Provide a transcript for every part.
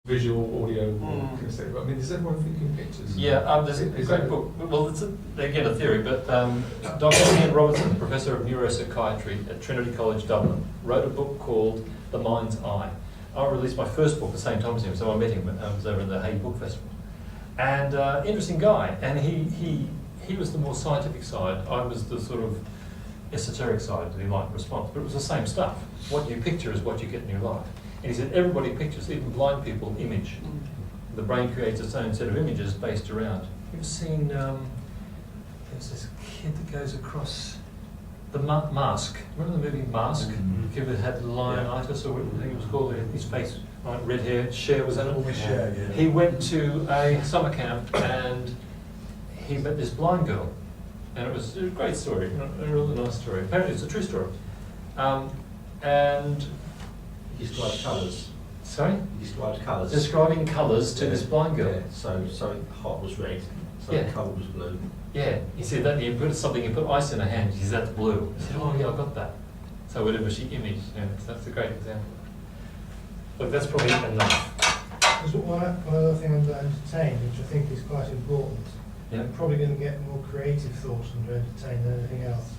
visual, audio, kinesthetic. I mean, does everyone think in pictures? Yeah, there's a great book. Well, it's again a theory, but Dr. Ian Robertson, Professor of Neuropsychiatry at Trinity College Dublin, wrote a book called The Mind's Eye. I released my first book at the same time as him, so I met him when I was over at the Hay Book Festival. And interesting guy, and he was the more scientific side. I was the sort of esoteric side, if you like, response. But it was the same stuff. What you picture is what you get in your life. And he said everybody pictures, even blind people, image. The brain creates its own set of images based around. You've seen, there's this kid that goes across the Mask. Remember the movie Mask? The kid that had lionitis, or what I think it was called, his face, red hair, Cher was in it. Cher, yeah. He went to a summer camp and he met this blind girl. And it was a great story, a really nice story. Apparently it's a true story. And He described colours. sorry? He described colours. Describing colours to this blind girl. Yeah, so something hot was red, so Yeah. cold was blue. Yeah, he said that you put something, you put ice in her hand, she said that's blue. He said, oh yeah, I got that. So whatever she imaged, so that's a great example. Look, that's probably enough. There's one other thing under entertain, which I think is quite important. Yeah. You're probably going to get more creative thoughts under entertain than anything else.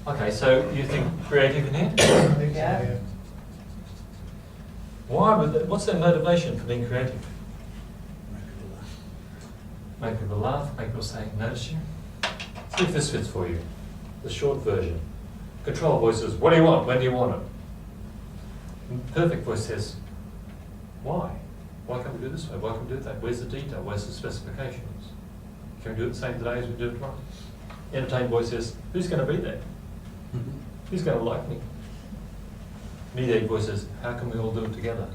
Okay, so you think creative in here? I think Yeah. so, yeah. Why would that, what's their motivation for being creative? Make people laugh, make people say, notice you. See if this fits for you. The short version. Control voice says, what do you want? When do you want it? Perfect voice says, why? Why can't we do it this way? Why can't we do it that way? Where's the detail? Where's the specifications? Can we do it the same today as we do it tomorrow? Entertained voice says, who's going to be there? Who's going to like me? Mediate voice says, how can we all do it together,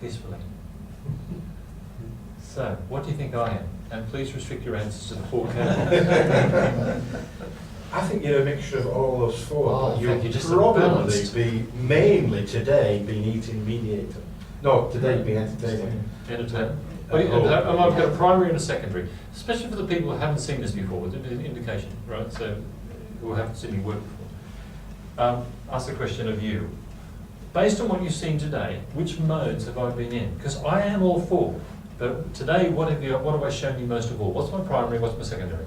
peacefully? So, what do you think I am? And please restrict your answers to the 4 categories. I think you're a mixture of all those four. Oh, but thank you, you'll just probably balanced. be mainly today being eating mediator. No, today being entertaining. Entertainment. I've got a primary and a secondary, especially for the people who haven't seen this before, with an indication, right? So, who haven't seen me work before. Ask the question of you. Based on what you've seen today, which modes have I been in? Because I am all 4, but today, what have I shown you most of all? What's my primary, what's my secondary?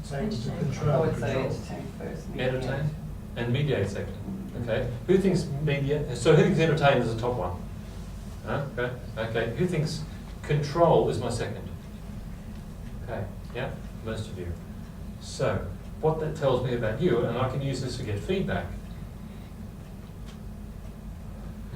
Entertain to I control. would say entertain first. Entertain and mediate second. Okay. Who thinks mediate? So who thinks entertain is the top one? Okay. Okay. Who thinks control is my second? Okay. Yeah. Most of you. So what that tells me about you, and I can use this to get feedback.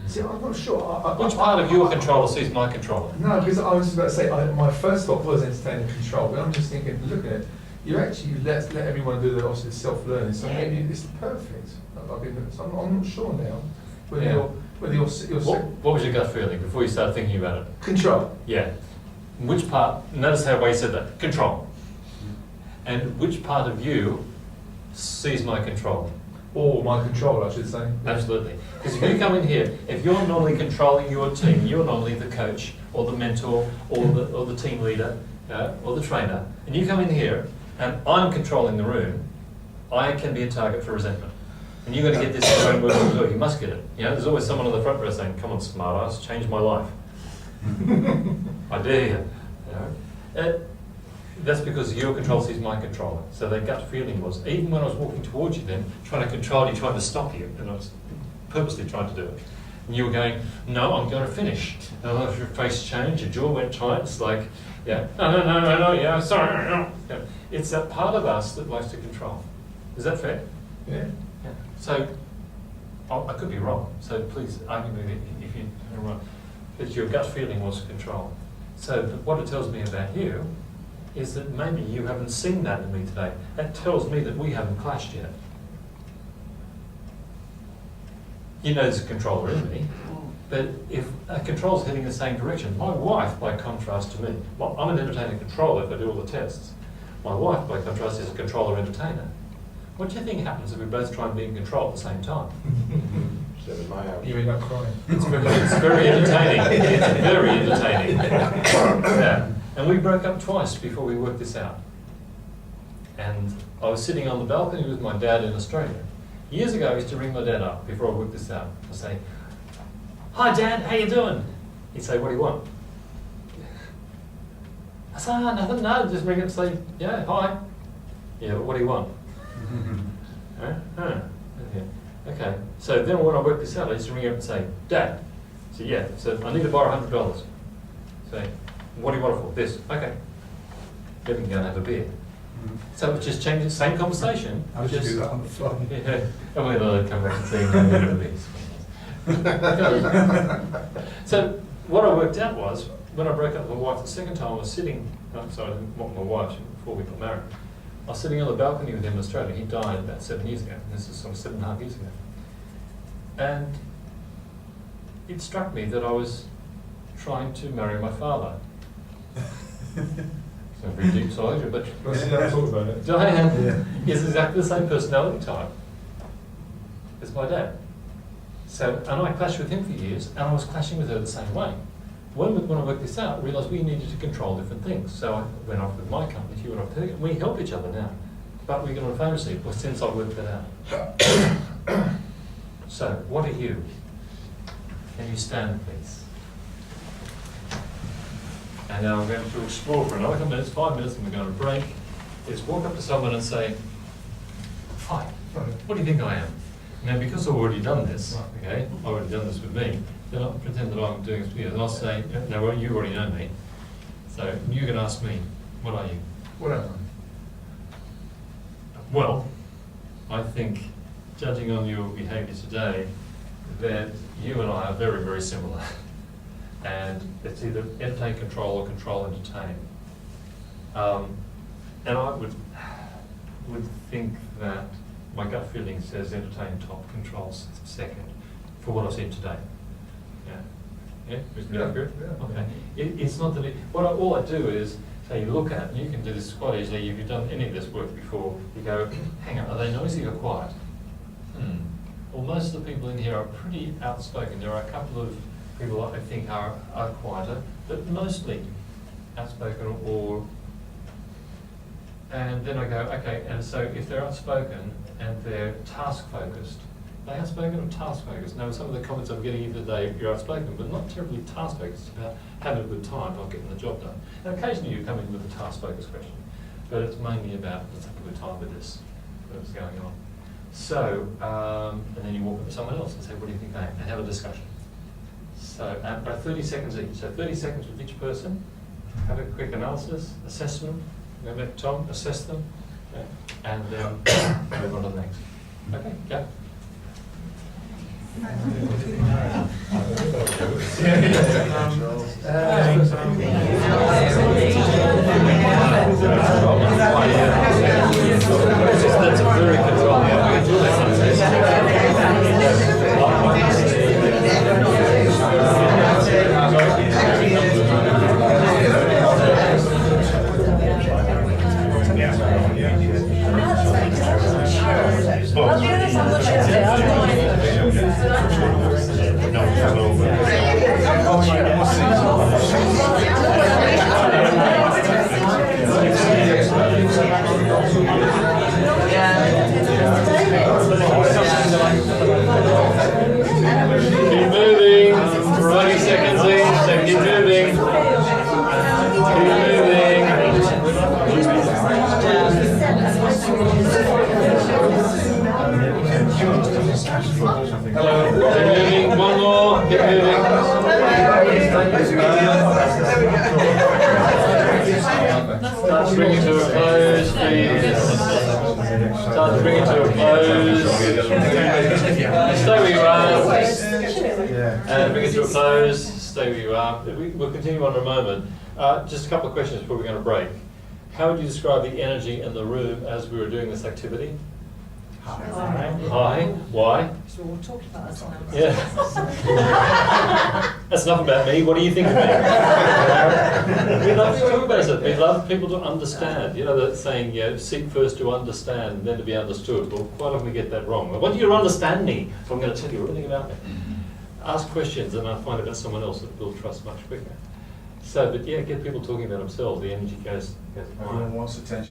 See, I'm not sure. Which part of your controller sees my controller? No, because I was just about to say, my first thought was entertaining control, but I'm just thinking, look at it, you actually let everyone do the self-learning, so maybe it's perfect. So I'm not sure now whether Yeah. you're What was your gut feeling before you started thinking about it? control. Yeah. Which part, notice how you said that, control. And which part of you sees my control? Or my control, I should say. Absolutely. Because if you come in here, if you're normally controlling your team, you're normally the coach or the mentor or the team leader or the trainer, and you come in here and I'm controlling the room, I can be a target for resentment. And you're going to get this in your own words as well. You must get it. You know, there's always someone on the front row saying, come on, smart ass, change my life. I dare you. You know? That's because your control sees my controller. So that gut feeling was, even when I was walking towards you then, trying to control you, trying to stop you, and I was purposely trying to do it. And you were going, no, I'm going to finish. And I your face changed, your jaw went tight, it's like, yeah, no, yeah, sorry, no. Yeah. It's that part of us that likes to control. Is that fair? Yeah. Yeah. So, I could be wrong, so please argue with me if you're wrong. But your gut feeling was control. So what it tells me about you is that maybe you haven't seen that in me today. That tells me that we haven't clashed yet. You know there's a controller in me, but if a control's heading in the same direction, my wife, by contrast to me, well, I'm an entertainer controller if I do all the tests. My wife, by contrast, is a controller entertainer. What do you think happens if we both try and be in control at the same time? So in my house. You end up crying. It's very entertaining. It's very entertaining. Yeah. And we broke up twice before we worked this out. And I was sitting on the balcony with my dad in Australia. Years ago, I used to ring my dad up before I worked this out. I say, "Hi Dad, how you doing?" He'd say, "What do you want?" I say, "Oh, nothing, no, just ring up and say, yeah, hi." "Yeah, what do you want?" Huh? Okay. Okay, so then when I worked this out, I used to ring up and say, "Dad," so yeah, so I need to borrow $100. Say, "What do you want it for?" "This." "Okay." Then we can go and have a beer. So it just changes, same conversation. How did you just- do that on the phone? Yeah, and then I'd come back and say, "No, whatever it is." So what I worked out was, when I broke up with my wife the second time, I was sitting, sorry, not my wife, before we got married, I was sitting on the balcony with him in Australia. He died about 7 years ago. This is sort of 7.5 years ago. And it struck me that I was trying to marry my father. It's a very deep soldier, but Let's talk about it. Diane is exactly the same personality type as my dad. So, and I clashed with him for years, and I was clashing with her the same way. When I worked this out, I realised we needed to control different things. So I went off with my company, she went off with her. We help each other now. But we get on a phone receipt, well, since I worked that out. So, what are you? Can you stand, please? And now I'm going to explore for another couple of minutes, 5 minutes, and we're going to break. Is walk up to someone and say, "Hi, what do you think I am?" Now, because I've already done this, okay, I've already done this with me, then I'll pretend that I'm doing this with you. And I'll say, "No, well, you already know me. So you can ask me, what are you?" What am Well, I think, judging on your behaviour today, that you and I are very, very similar. And it's either entertain, control, or control, entertain. And I would think that my gut feeling says entertain top, controls second, for what I've seen today. Yeah, yeah, isn't that accurate? Yeah. Okay. It's not that all I do is say, look at, and you can do this quite easily. If you've done any of this work before, you go, hang on, are they noisy or quiet? Well, most of the people in here are pretty outspoken. There are a couple of people I think are quieter, but mostly outspoken and then I go, okay, and so if they're outspoken and they're task focused, are they outspoken or task focused? Now, some of the comments I'm getting even today, you're outspoken, but not terribly task focused. It's about having a good time, not getting the job done. And occasionally you come in with a task focused question, but it's mainly about let's have a good time with this, what's going on. So, and then you walk up to someone else and say, what do you think I am? And have a discussion. So, about 30 seconds each. So 30 seconds with each person. Have a quick analysis, assessment. Go back to Tom, assess them, okay, and then move on to the next. Okay, go. That's a very controlled. Keep moving, 20 seconds each, so keep moving. Keep moving. Hello. Keep moving, one more, keep moving. Start to bring it to a close, please. Start to bring it to a close. Stay where you are. And bring it to a close. Stay where you are. We'll continue on in a moment. Just a couple of questions before we're going to break. How would you describe the energy in the room as we were doing this activity? High. Why? So we'll talk about us now. Yeah. That's enough about me. What do you think of me? We love to talk about it. We love people to understand. You know that saying, seek first to understand, then to be understood. Well, quite often we get that wrong. I want you to understand me, so I'm going to tell you everything about me. Ask questions and I'll find about someone else that we'll trust much quicker. So, but yeah, get people talking about themselves. The energy goes high. Everyone wants attention.